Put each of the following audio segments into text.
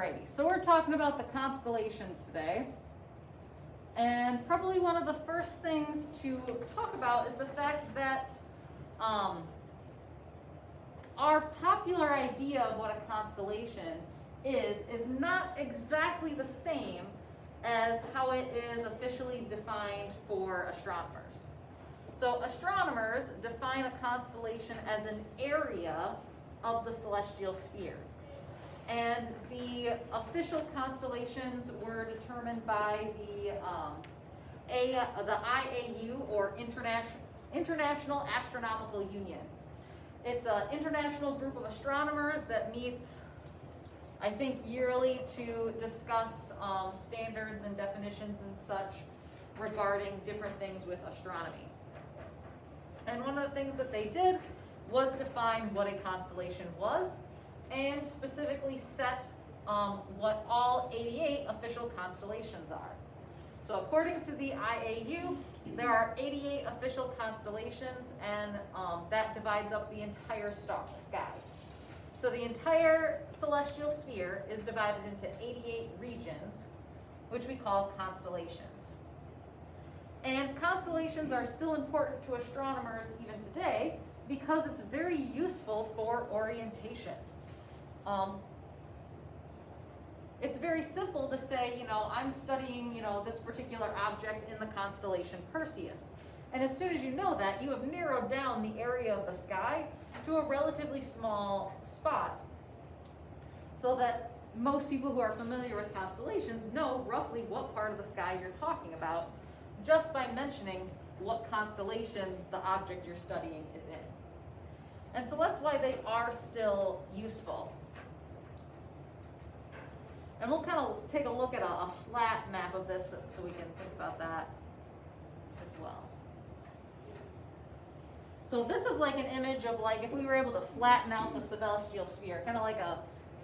Alrighty, so we're talking about the constellations today. And probably one of the first things to talk about is the fact that our popular idea of what a constellation is not exactly the same as how it is officially defined for astronomers. So astronomers define a constellation as an area of the celestial sphere. And the official constellations were determined by the IAU, or International Astronomical Union. It's an international group of astronomers that meets, I think, yearly to discuss standards and definitions and such regarding different things with astronomy. And one of the things that they did was define what a constellation was, and specifically set what all 88 official constellations are. So according to the IAU, there are 88 official constellations, and that divides up the entire sky. So the entire celestial sphere is divided into 88 regions, which we call constellations. And constellations are still important to astronomers even today because it's very useful for orientation. It's very simple to say, I'm studying, this particular object in the constellation Perseus. And as soon as you know that, you have narrowed down the area of the sky to a relatively small spot, so that most people who are familiar with constellations know roughly what part of the sky you're talking about just by mentioning what constellation the object you're studying is in. And so that's why they are still useful. And we'll kind of take a look at a flat map of this so we can think about that as well. So this is like an image of if we were able to flatten out the celestial sphere, kind of like a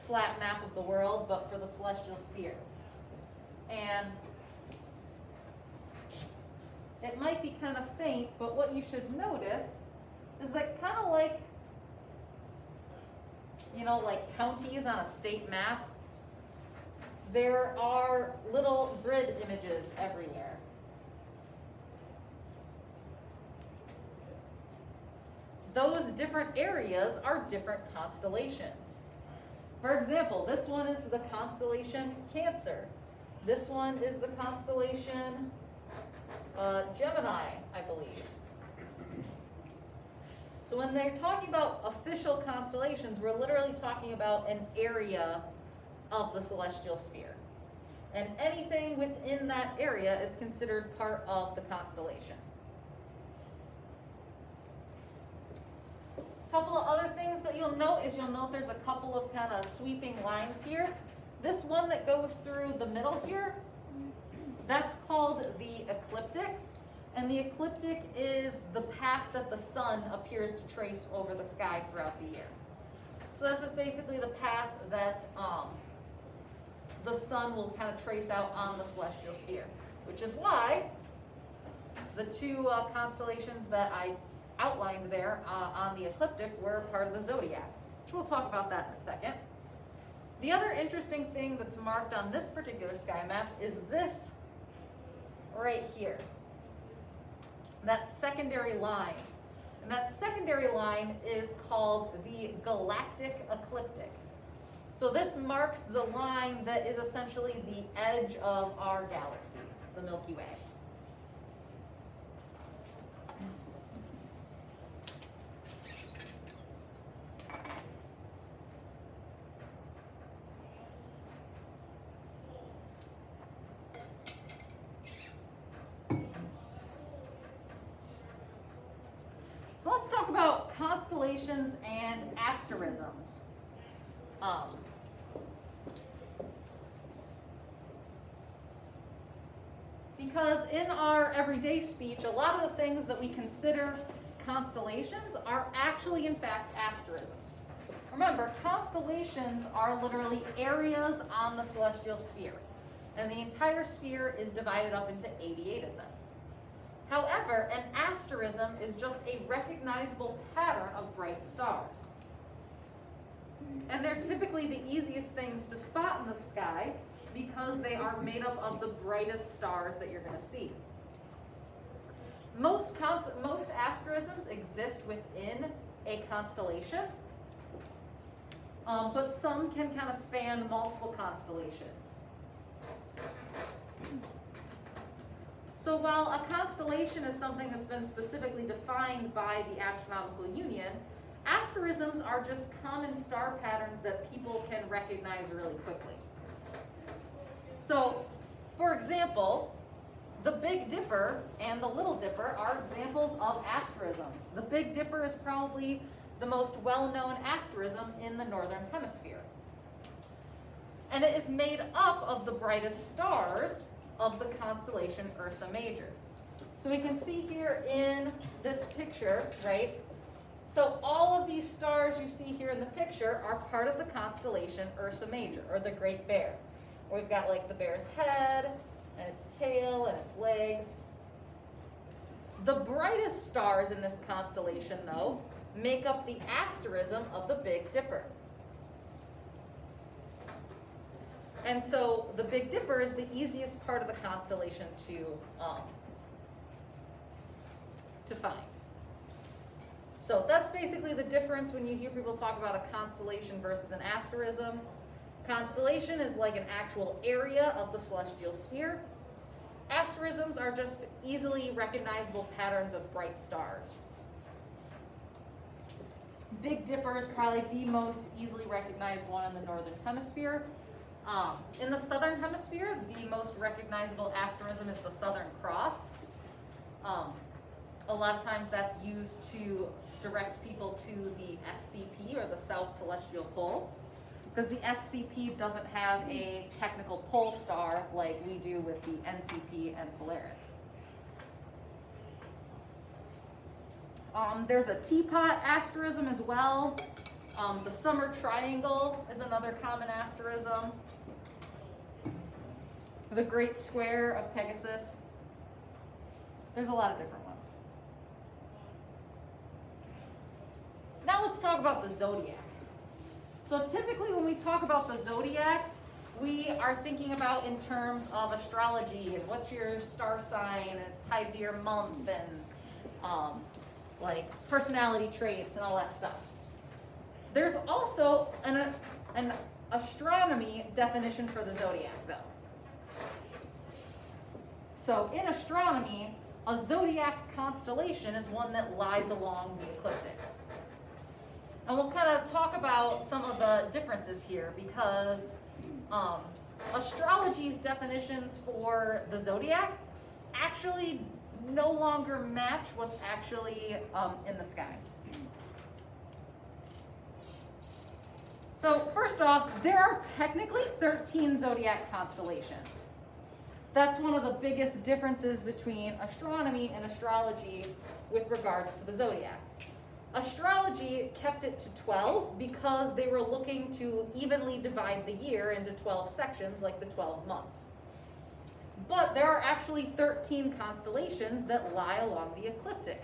flat map of the world, but for the celestial sphere. And it might be kind of faint, but what you should notice is that kind of like counties on a state map, there are little grid images everywhere. Those different areas are different constellations. For example, this one is the constellation Cancer. This one is the constellation Gemini, I believe. So when they're talking about official constellations, we're literally talking about an area of the celestial sphere. And anything within that area is considered part of the constellation. A couple of other things that you'll note there's a couple of kind of sweeping lines here. This one that goes through the middle here, that's called the ecliptic. And the ecliptic is the path that the sun appears to trace over the sky throughout the year. So this is basically the path that the sun will kind of trace out on the celestial sphere, which is why the two constellations that I outlined there on the ecliptic were part of the zodiac, which we'll talk about that in a second. The other interesting thing that's marked on this particular sky map is this right here, that secondary line. And that secondary line is called the galactic ecliptic. So this marks the line that is essentially the edge of our galaxy, the Milky Way. So let's talk about constellations and asterisms. Because in our everyday speech, a lot of the things that we consider constellations are actually, in fact, asterisms. Remember, constellations are literally areas on the celestial sphere, and the entire sphere is divided up into 88 of them. However, an asterism is just a recognizable pattern of bright stars. And they're typically the easiest things to spot in the sky because they are made up of the brightest stars that you're going to see. Most asterisms exist within a constellation, but some can kind of span multiple constellations. So while a constellation is something that's been specifically defined by the Astronomical Union, asterisms are just common star patterns that people can recognize really quickly. So, for example, the Big Dipper and the Little Dipper are examples of asterisms. The Big Dipper is probably the most well-known asterism in the Northern Hemisphere. And it is made up of the brightest stars of the constellation Ursa Major. So we can see here in this picture, right? So all of these stars you see here in the picture are part of the constellation Ursa Major, or the Great Bear. We've got like the bear's head, and its tail, and its legs. The brightest stars in this constellation, though, make up the asterism of the Big Dipper. And so the Big Dipper is the easiest part of the constellation to find. So that's basically the difference when you hear people talk about a constellation versus an asterism. Constellation is like an actual area of the celestial sphere. Asterisms are just easily recognizable patterns of bright stars. Big Dipper is probably the most easily recognized one in the Northern Hemisphere. In the Southern Hemisphere, the most recognizable asterism is the Southern Cross. A lot of times that's used to direct people to the SCP, or the South Celestial Pole, because the SCP doesn't have a technical pole star like we do with the NCP and Polaris. There's a teapot asterism as well. The Summer Triangle is another common asterism. The Great Square of Pegasus. There's a lot of different ones. Now let's talk about the zodiac. So typically when we talk about the zodiac, we are thinking about in terms of astrology and what's your star sign, and it's tied to your month, and like personality traits and all that stuff. There's also an astronomy definition for the zodiac, though. So in astronomy, a zodiac constellation is one that lies along the ecliptic. And we'll kind of talk about some of the differences here, because astrology's definitions for the zodiac actually no longer match what's actually in the sky. So first off, there are technically 13 zodiac constellations. That's one of the biggest differences between astronomy and astrology with regards to the zodiac. Astrology kept it to 12 because they were looking to evenly divide the year into 12 sections, like the 12 months. But there are actually 13 constellations that lie along the ecliptic.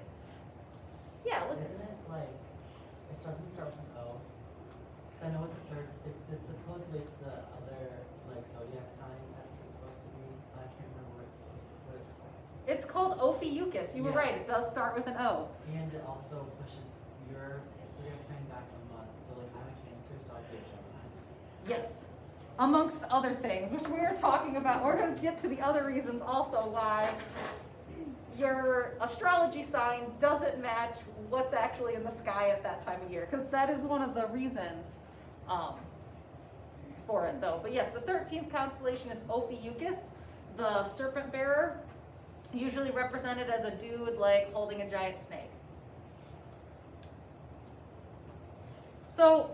Yeah, look. Isn't it like, it doesn't start with an O? Because I know what the third, it's supposedly it's the other, like, zodiac sign that's supposed to be, but I can't remember what it's called. It's called Ophiuchus. You were right, it does start with an O. And it also pushes your zodiac sign back a month. So, like, I'm a Cancer, so I'd be a Gemini. Yes, amongst other things, which we are talking about. We're going to get to the other reasons also why your astrology sign doesn't match what's actually in the sky at that time of year, because that is one of the reasons for it, though. But yes, the 13th constellation is Ophiuchus, the serpent bearer, usually represented as a dude like holding a giant snake. So,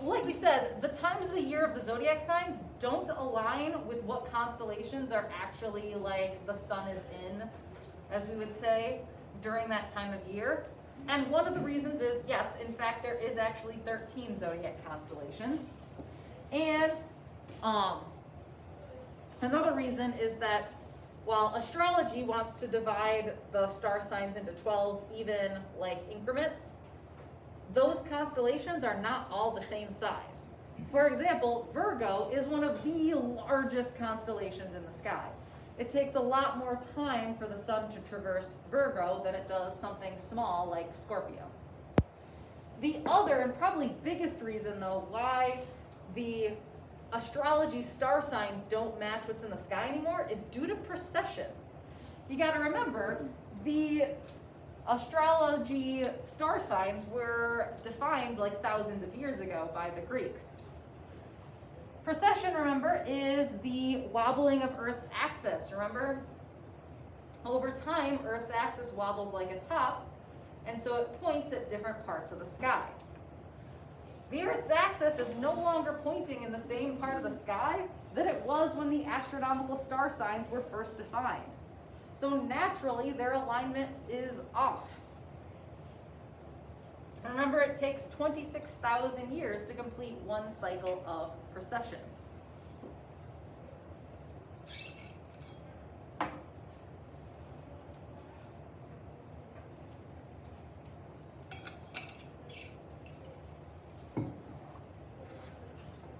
like we said, the times of the year of the zodiac signs don't align with what constellations are actually like the sun is in, as we would say, during that time of year. And one of the reasons is, yes, in fact, there is actually 13 zodiac constellations. And another reason is that while astrology wants to divide the star signs into 12 even like increments, those constellations are not all the same size. For example, Virgo is one of the largest constellations in the sky. It takes a lot more time for the sun to traverse Virgo than it does something small like Scorpio. The other and probably biggest reason though why the astrology star signs don't match what's in the sky anymore is due to precession. You gotta remember, the astrology star signs were defined like thousands of years ago by the Greeks. Precession, remember, is the wobbling of Earth's axis, remember? Over time, Earth's axis wobbles like a top, and so it points at different parts of the sky. The Earth's axis is no longer pointing in the same part of the sky that it was when the astronomical star signs were first defined. So naturally, their alignment is off. Remember, it takes 26,000 years to complete one cycle of precession.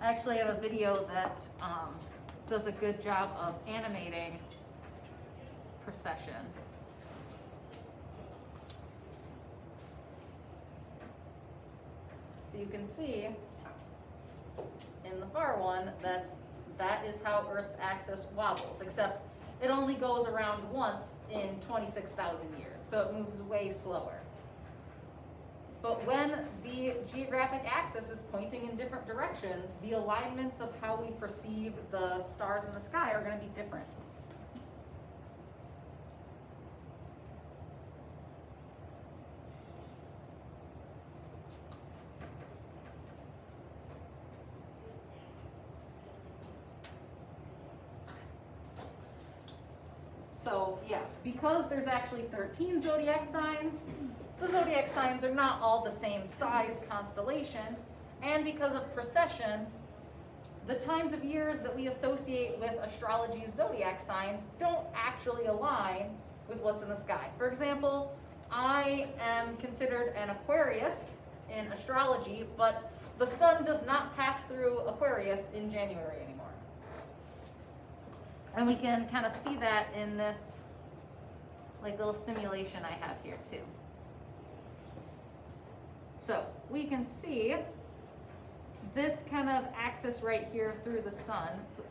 I actually have a video that does a good job of animating precession. So you can see in the far one that that is how Earth's axis wobbles, except it only goes around once in 26,000 years, so it moves way slower. But when the geographic axis is pointing in different directions, the alignments of how we perceive the stars in the sky are going to be different. So yeah, because there's actually 13 zodiac signs, the zodiac signs are not all the same size constellation, and because of precession, the times of years that we associate with astrology's zodiac signs don't actually align with what's in the sky. For example, I am considered an Aquarius in astrology, but the sun does not pass through Aquarius in January anymore. And we can kind of see that in this like little simulation I have here too. So we can see this kind of axis right here through the sun. So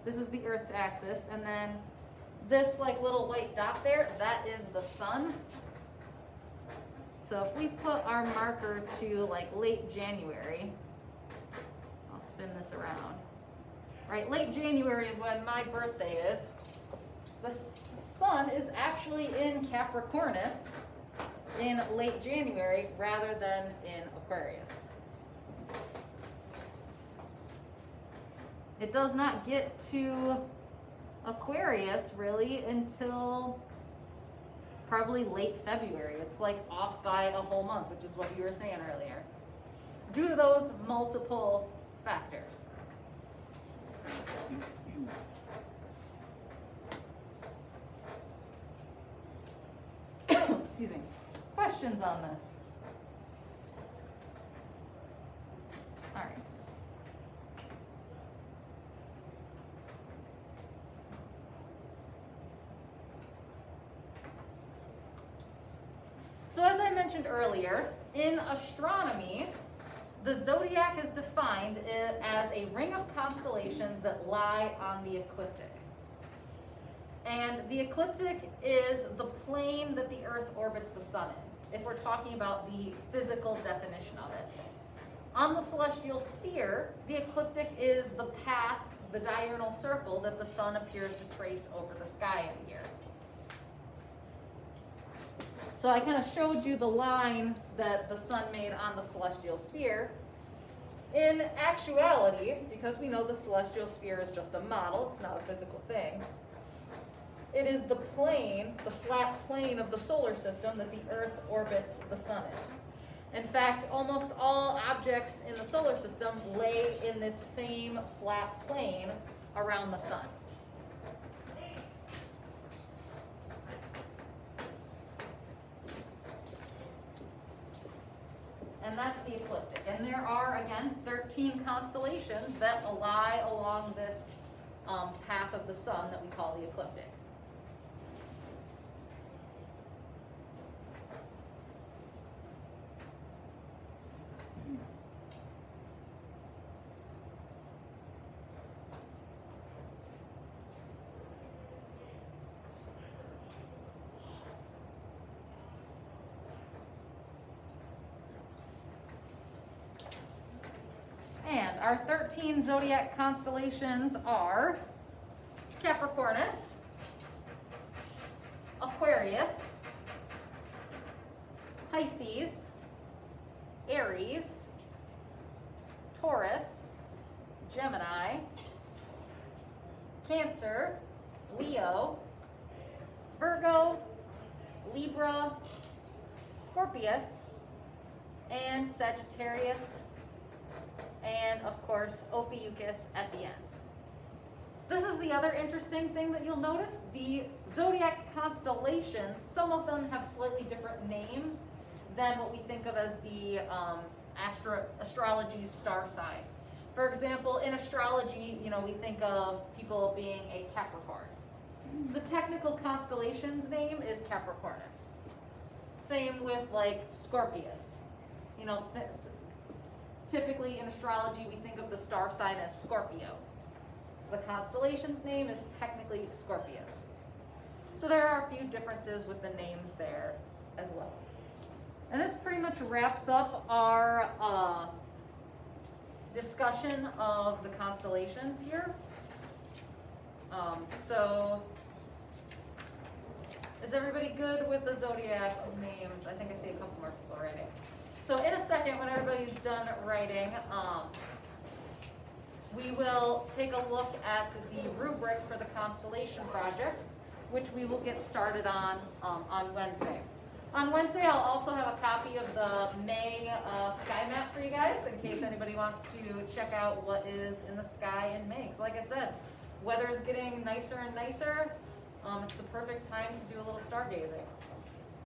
this is the Earth's axis, and then this like little white dot there, that is the sun. So if we put our marker to like late January, I'll spin this around. Right, late January is when my birthday is. The sun is actually in Capricornus in late January rather than in Aquarius. It does not get to Aquarius really until probably late February. It's like off by a whole month, which is what you were saying earlier, due to those multiple factors. Excuse me. Questions on this? All right. So as I mentioned earlier, in astronomy, the zodiac is defined as a ring of constellations that lie on the ecliptic. And the ecliptic is the plane that the Earth orbits the sun in, if we're talking about the physical definition of it. On the celestial sphere, the ecliptic is the path, the diurnal circle that the sun appears to trace over the sky in a year. So I kind of showed you the line that the sun made on the celestial sphere. In actuality, because we know the celestial sphere is just a model, it's not a physical thing, it is the plane, the flat plane of the solar system that the Earth orbits the sun in. In fact, almost all objects in the solar system lay in this same flat plane around the sun. and that's the ecliptic. And there are, again, 13 constellations that lie along this path of the sun that we call the ecliptic. And our 13 zodiac constellations are Capricornus, Aquarius, Pisces, Aries, Taurus, Gemini, Cancer, Leo, Virgo, Libra, Scorpius, and Sagittarius, and of course Ophiuchus at the end. This is the other interesting thing that you'll notice. The zodiac constellations, some of them have slightly different names than what we think of as the astrology's star sign. For example, in astrology, we think of people being a Capricorn. The technical constellation's name is Capricornus. Same with like Scorpius. Typically in astrology, we think of the star sign as Scorpio. The constellation's name is technically Scorpius. So there are a few differences with the names there as well. And this pretty much wraps up our discussion of the constellations here. So is everybody good with the zodiac names? I think I see a couple more people writing. So in a second, when everybody's done writing, we will take a look at the rubric for the Constellation Project, which we will get started on Wednesday. On Wednesday, I'll also have a copy of the May sky map for you guys, in case anybody wants to check out what is in the sky in May. So like I said, weather is getting nicer and nicer. It's the perfect time to do a little stargazing.